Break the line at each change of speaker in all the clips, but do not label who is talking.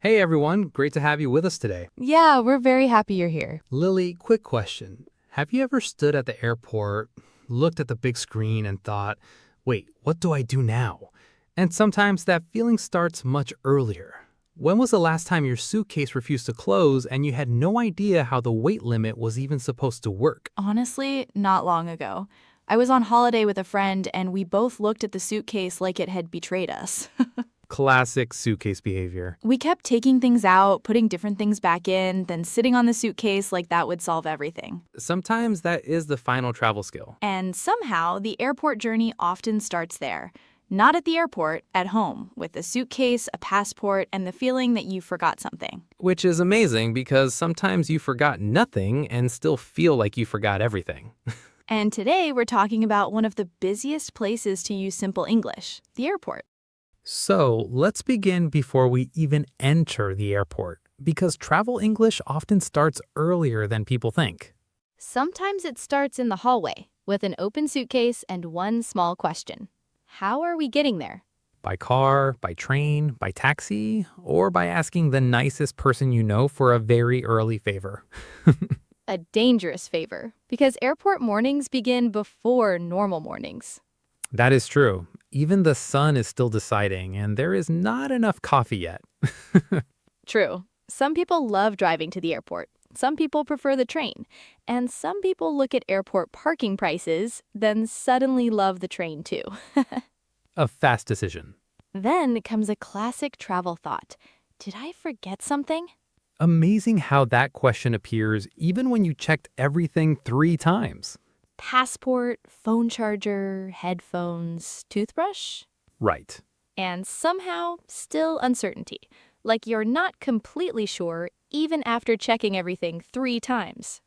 Hey everyone, great to have you with us today.
Yeah, we're very happy you're here.
Lily, quick question. Have you ever stood at the airport, looked at the big screen, and thought, wait, what do I do now? And sometimes that feeling starts much earlier. When was the last time your suitcase refused to close and you had no idea how the weight limit was even supposed to work?
Honestly, not long ago. I was on holiday with a friend and we both looked at the suitcase like it had betrayed us.
Classic suitcase behavior.
We kept taking things out, putting different things back in, then sitting on the suitcase like that would solve everything.
Sometimes that is the final travel skill.
And somehow, the airport journey often starts there. Not at the airport, at home, with a suitcase, a passport, and the feeling that you forgot something.
Which is amazing because sometimes you forgot nothing and still feel like you forgot everything.
And today, we're talking about one of the busiest places to use simple English, the airport.
So let's begin before we even enter the airport, because travel English often starts earlier than people think.
Sometimes it starts in the hallway with an open suitcase and one small question. How are we getting there?
By car, by train, by taxi, or by asking the nicest person you know for a very early favor.
A dangerous favor, because airport mornings begin before normal mornings.
That is true. Even the sun is still deciding, and there is not enough coffee yet.
True. Some people love driving to the airport. Some people prefer the train. And some people look at airport parking prices, then suddenly love the train too.
A fast decision.
Then comes a classic travel thought. Did I forget something?
Amazing how that question appears even when you checked everything 3 times.
Passport, phone charger, headphones, toothbrush?
Right.
And somehow, still uncertainty. Like you're not completely sure even after checking everything 3 times.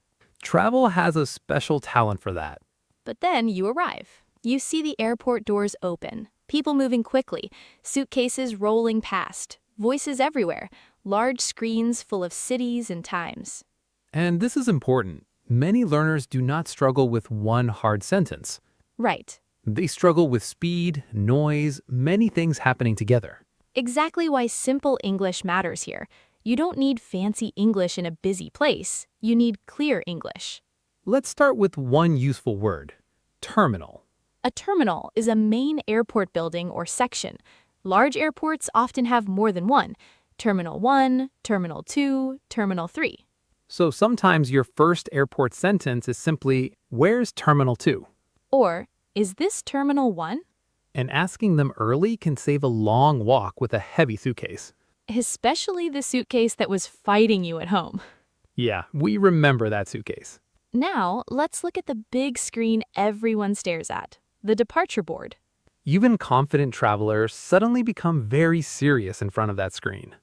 Travel has a special talent for that.
But then you arrive. You see the airport doors open, people moving quickly, suitcases rolling past, voices everywhere, large screens full of cities and times.
And this is important. Many learners do not struggle with one hard sentence.
Right.
They struggle with speed, noise, many things happening together.
Exactly why simple English matters here. You don't need fancy English in a busy place. You need clear English.
Let's start with one useful word, terminal.
A terminal is a main airport building or section. Large airports often have more than one. Terminal 1, Terminal 2, Terminal 3.
So sometimes your first airport sentence is simply, where's Terminal 2?
Or, is this Terminal 1?
And asking them early can save a long walk with a heavy suitcase.
Especially the suitcase that was fighting you at home.
Yeah, we remember that suitcase.
Now, let's look at the big screen everyone stares at, the departure board.
Even confident travelers suddenly become very serious in front of that screen.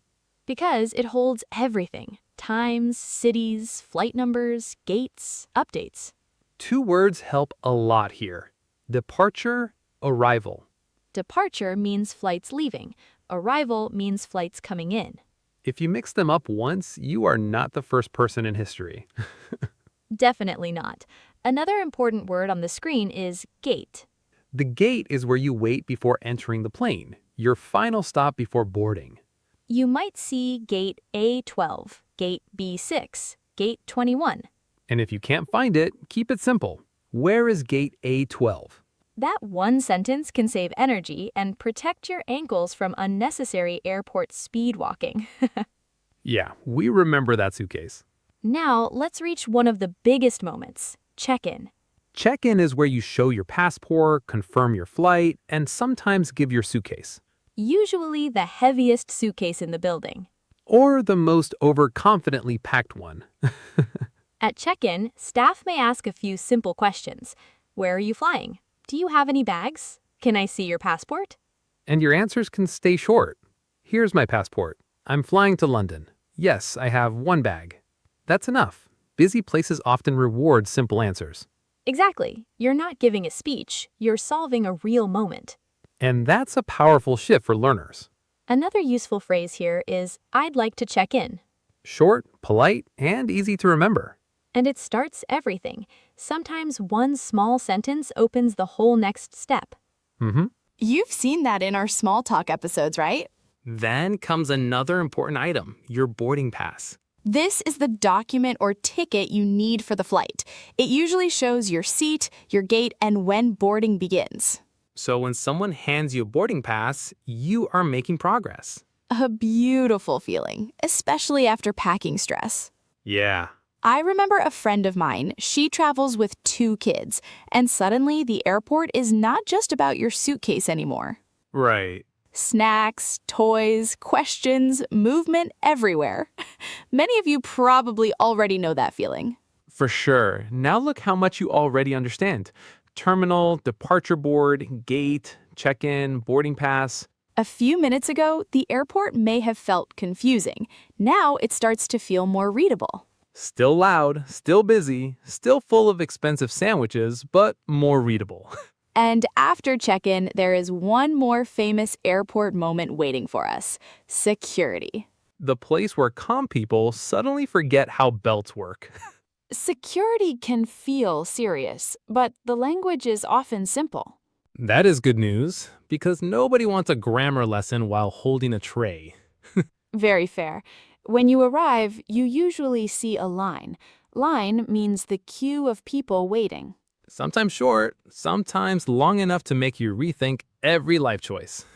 Because it holds everything. Times, cities, flight numbers, gates, updates.
2 words help a lot here. Departure, arrival.
Departure means flights leaving. Arrival means flights coming in.
If you mix them up once, you are not the first person in history.
Definitely not. Another important word on the screen is gate.
The gate is where you wait before entering the plane, your final stop before boarding.
You might see Gate A12, Gate B6, Gate 21.
And if you can't find it, keep it simple. Where is Gate A12?
That one sentence can save energy and protect your ankles from unnecessary airport speed walking.
Yeah, we remember that suitcase.
Now, let's reach one of the biggest moments, check-in.
Check-in is where you show your passport, confirm your flight, and sometimes give your suitcase.
Usually the heaviest suitcase in the building.
Or the most overconfidently packed one.
At check-in, staff may ask a few simple questions. Where are you flying? Do you have any bags? Can I see your passport?
And your answers can stay short. Here's my passport. I'm flying to London. Yes, I have 1 bag. That's enough. Busy places often reward simple answers.
Exactly. You're not giving a speech. You're solving a real moment.
And that's a powerful shift for learners.
Another useful phrase here is, I'd like to check in.
Short, polite, and easy to remember.
And it starts everything. Sometimes one small sentence opens the whole next step.
Mm-hmm.
You've seen that in our small talk episodes, right?
Then comes another important item, your boarding pass.
This is the document or ticket you need for the flight. It usually shows your seat, your gate, and when boarding begins.
So when someone hands you a boarding pass, you are making progress.
A beautiful feeling, especially after packing stress.
Yeah.
I remember a friend of mine. She travels with 2 kids, and suddenly the airport is not just about your suitcase anymore.
Right.
Snacks, toys, questions, movement everywhere. Many of you probably already know that feeling.
For sure. Now look how much you already understand. Terminal, departure board, gate, check-in, boarding pass.
A few minutes ago, the airport may have felt confusing. Now it starts to feel more readable.
Still loud, still busy, still full of expensive sandwiches, but more readable.
And after check-in, there is one more famous airport moment waiting for us: security.
The place where calm people suddenly forget how belts work.
Security can feel serious, but the language is often simple.
That is good news, because nobody wants a grammar lesson while holding a tray.
Very fair. When you arrive, you usually see a line. Line means the queue of people waiting.
Sometimes short, sometimes long enough to make you rethink every life choice.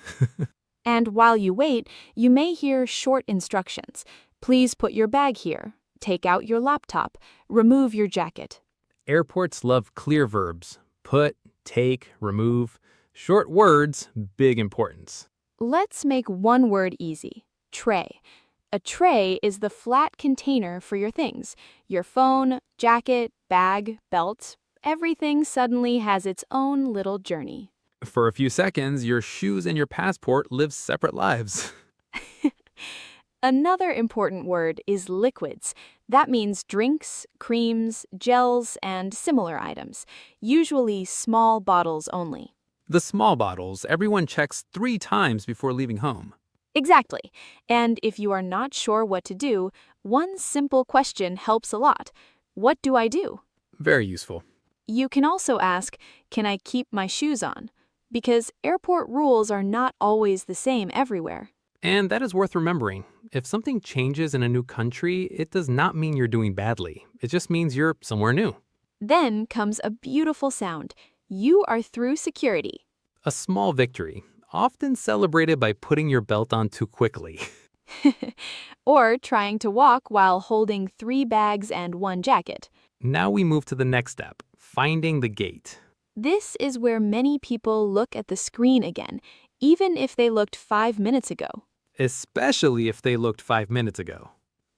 And while you wait, you may hear short instructions. Please put your bag here. Take out your laptop. Remove your jacket.
Airports love clear verbs. Put, take, remove. Short words, big importance.
Let's make one word easy: tray. A tray is the flat container for your things. Your phone, jacket, bag, belt. Everything suddenly has its own little journey.
For a few seconds, your shoes and your passport live separate lives.
Another important word is liquids. That means drinks, creams, gels, and similar items, usually small bottles only.
The small bottles everyone checks 3 times before leaving home.
Exactly. And if you are not sure what to do, one simple question helps a lot. What do I do?
Very useful.
You can also ask, can I keep my shoes on? Because airport rules are not always the same everywhere.
And that is worth remembering. If something changes in a new country, it does not mean you're doing badly. It just means you're somewhere new.
Then comes a beautiful sound. You are through security.
A small victory, often celebrated by putting your belt on too quickly.
Or trying to walk while holding 3 bags and 1 jacket.
Now we move to the next step, finding the gate.
This is where many people look at the screen again, even if they looked 5 minutes ago.
Especially if they looked 5 minutes ago.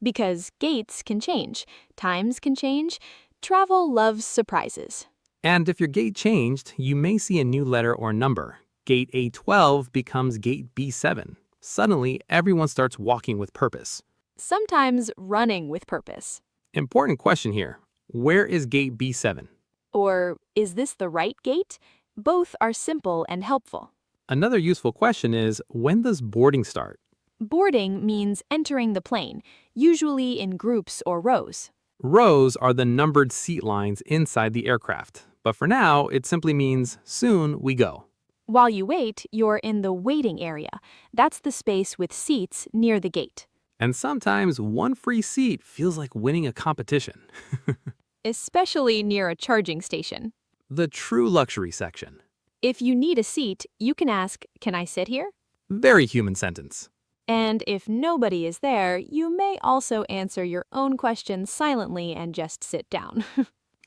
Because gates can change, times can change, travel loves surprises.
And if your gate changed, you may see a new letter or number. Gate A12 becomes Gate B7. Suddenly, everyone starts walking with purpose.
Sometimes running with purpose.
Important question here. Where is Gate B7?
Or, is this the right gate? Both are simple and helpful.
Another useful question is, when does boarding start?
Boarding means entering the plane, usually in groups or rows.
Rows are the numbered seat lines inside the aircraft. But for now, it simply means, soon we go.
While you wait, you're in the waiting area. That's the space with seats near the gate.
And sometimes one free seat feels like winning a competition.
Especially near a charging station.
The true luxury section.
If you need a seat, you can ask, can I sit here?
Very human sentence.
And if nobody is there, you may also answer your own question silently and just sit down.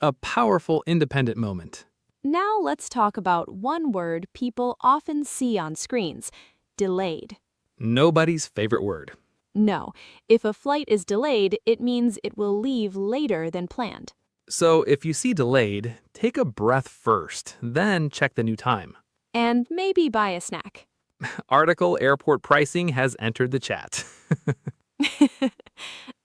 A powerful independent moment.
Now let's talk about one word people often see on screens: delayed.
Nobody's favorite word.
No, if a flight is delayed, it means it will leave later than planned.
So if you see delayed, take a breath first, then check the new time.
And maybe buy a snack.
Article airport pricing has entered the chat.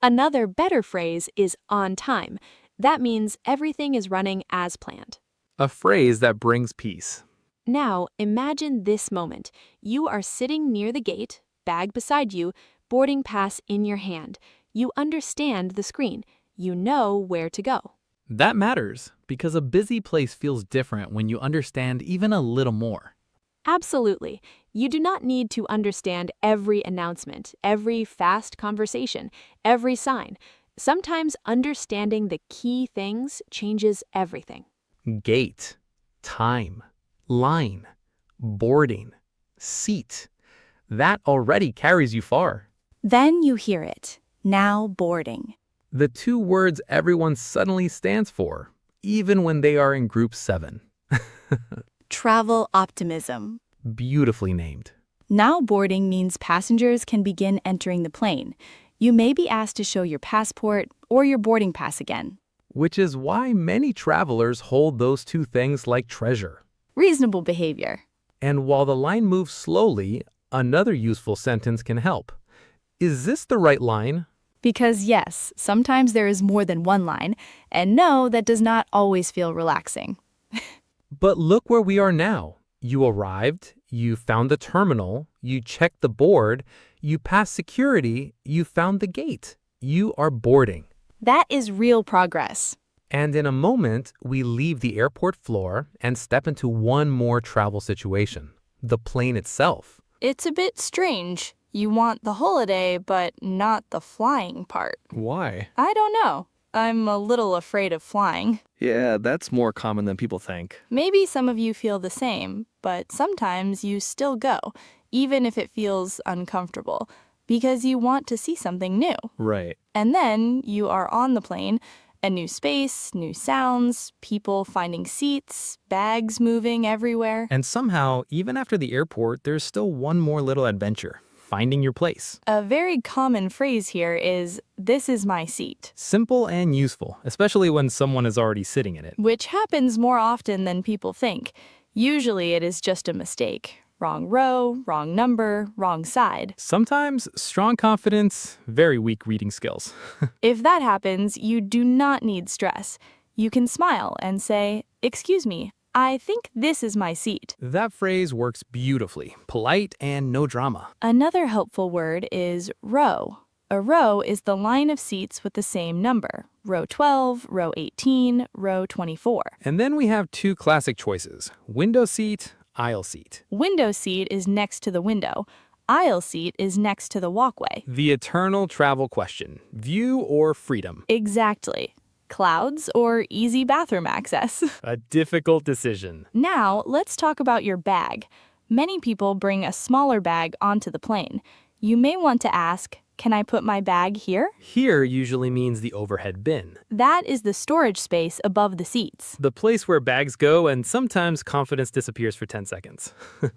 Another better phrase is on time. That means everything is running as planned.
A phrase that brings peace.
Now, imagine this moment. You are sitting near the gate, bag beside you, boarding pass in your hand. You understand the screen. You know where to go.
That matters, because a busy place feels different when you understand even a little more.
Absolutely. You do not need to understand every announcement, every fast conversation, every sign. Sometimes understanding the key things changes everything.
Gate, time, line, boarding, seat. That already carries you far.
Then you hear it. Now boarding.
The two words everyone suddenly stands for, even when they are in group 7.
Travel optimism.
Beautifully named.
Now boarding means passengers can begin entering the plane. You may be asked to show your passport or your boarding pass again.
Which is why many travelers hold those two things like treasure.
Reasonable behavior.
And while the line moves slowly, another useful sentence can help. Is this the right line?
Because yes, sometimes there is more than one line, and no, that does not always feel relaxing.
But look where we are now. You arrived, you found the terminal, you checked the board, you passed security, you found the gate. You are boarding.
That is real progress.
And in a moment, we leave the airport floor and step into one more travel situation, the plane itself.
It's a bit strange. You want the holiday, but not the flying part.
Why?
I don't know. I'm a little afraid of flying.
Yeah, that's more common than people think.
Maybe some of you feel the same, but sometimes you still go, even if it feels uncomfortable, because you want to see something new.
Right.
And then you are on the plane, a new space, new sounds, people finding seats, bags moving everywhere.
And somehow, even after the airport, there's still one more little adventure, finding your place.
A very common phrase here is, "This is my seat,"
Simple and useful, especially when someone is already sitting in it.
which happens more often than people think. Usually it is just a mistake. Wrong row, wrong number, wrong side.
Sometimes strong confidence, very weak reading skills.
If that happens, you do not need stress. You can smile and say, "Excuse me, I think this is my seat."
That phrase works beautifully, polite and no drama.
Another helpful word is row. A row is the line of seats with the same number. Row 12, row 18, row 24.
And then we have two classic choices, window seat, aisle seat.
Window seat is next to the window. Aisle seat is next to the walkway.
The eternal travel question, view or freedom?
Exactly. Clouds or easy bathroom access.
A difficult decision.
Now, let's talk about your bag. Many people bring a smaller bag onto the plane. You may want to ask, "Can I put my bag here?"
Here usually means the overhead bin,
That is the storage space above the seats,
the place where bags go and sometimes confidence disappears for 10 seconds.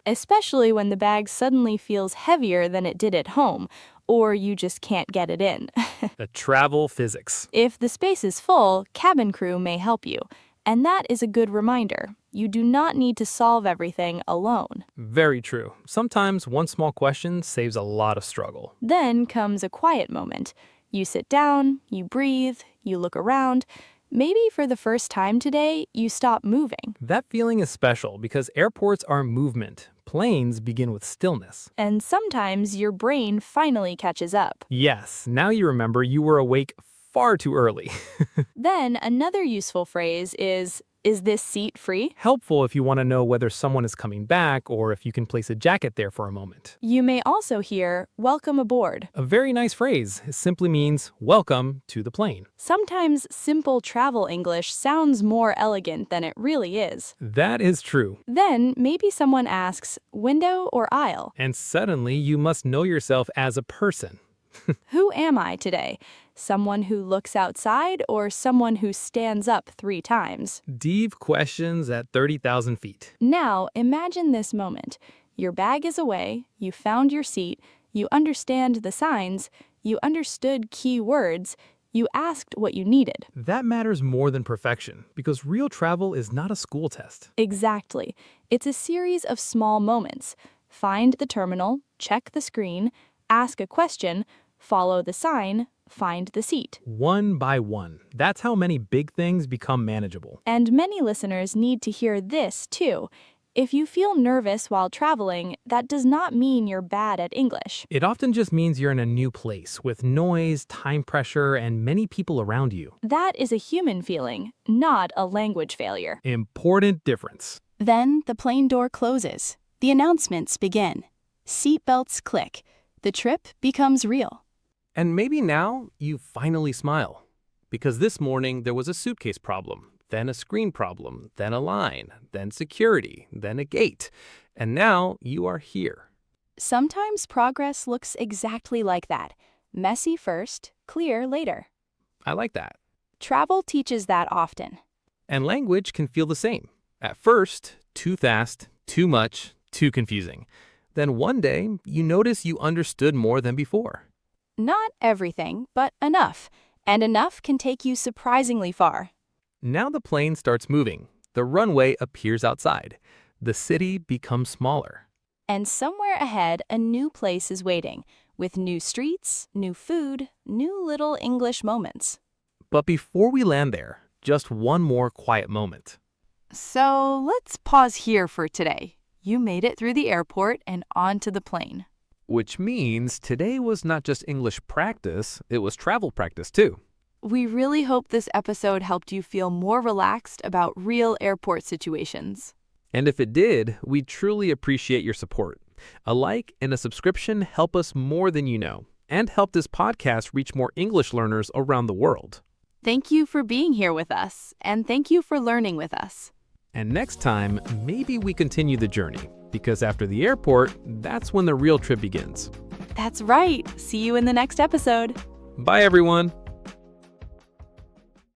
especially when the bag suddenly feels heavier than it did at home, or you just can't get it in.
The travel physics.
If the space is full, cabin crew may help you. And that is a good reminder. You do not need to solve everything alone.
Very true. Sometimes one small question saves a lot of struggle.
Then comes a quiet moment. You sit down, you breathe, you look around. Maybe for the first time today, you stop moving.
That feeling is special because airports are movement. Planes begin with stillness.
And sometimes your brain finally catches up.
Yes, now you remember you were awake far too early.
Then another useful phrase is this seat free?
Helpful if you want to know whether someone is coming back or if you can place a jacket there for a moment.
You may also hear, "Welcome aboard."
A very nice phrase. It simply means welcome to the plane.
Sometimes simple travel English sounds more elegant than it really is.
That is true.
Then maybe someone asks, "Window or aisle?"
And suddenly you must know yourself as a person.
Who am I today? Someone who looks outside or someone who stands up 3 times?
Deep questions at 30,000 feet.
Now, imagine this moment. Your bag is away, you found your seat, you understand the signs, you understood key words, you asked what you needed.
That matters more than perfection because real travel is not a school test.
Exactly. It's a series of small moments. Find the terminal, check the screen, ask a question, follow the sign, find the seat.
One by one. That's how many big things become manageable.
And many listeners need to hear this too. If you feel nervous while traveling, that does not mean you're bad at English.
It often just means you're in a new place with noise, time pressure, and many people around you.
That is a human feeling, not a language failure.
Important difference.
Then the plane door closes.
The announcements begin. Seatbelts click. The trip becomes real.
And maybe now you finally smile. Because this morning there was a suitcase problem, then a screen problem, then a line, then security, then a gate. And now you are here.
Sometimes progress looks exactly like that. Messy first, clear later.
I like that.
Travel teaches that often.
And language can feel the same. At first, too fast, too much, too confusing. Then one day, you notice you understood more than before.
Not everything, but enough. And enough can take you surprisingly far.
Now the plane starts moving. The runway appears outside. The city becomes smaller.
And somewhere ahead, a new place is waiting, with new streets, new food, new little English moments.
But before we land there, just one more quiet moment.
So let's pause here for today. You made it through the airport and onto the plane.
Which means today was not just English practice, it was travel practice too.
We really hope this episode helped you feel more relaxed about real airport situations.
And if it did, we truly appreciate your support. A like and a subscription help us more than you know, and help this podcast reach more English learners around the world.
Thank you for being here with us, and thank you for learning with us.
And next time, maybe we continue the journey, because after the airport, that's when the real trip begins.
That's right. See you in the next episode.
Bye, everyone.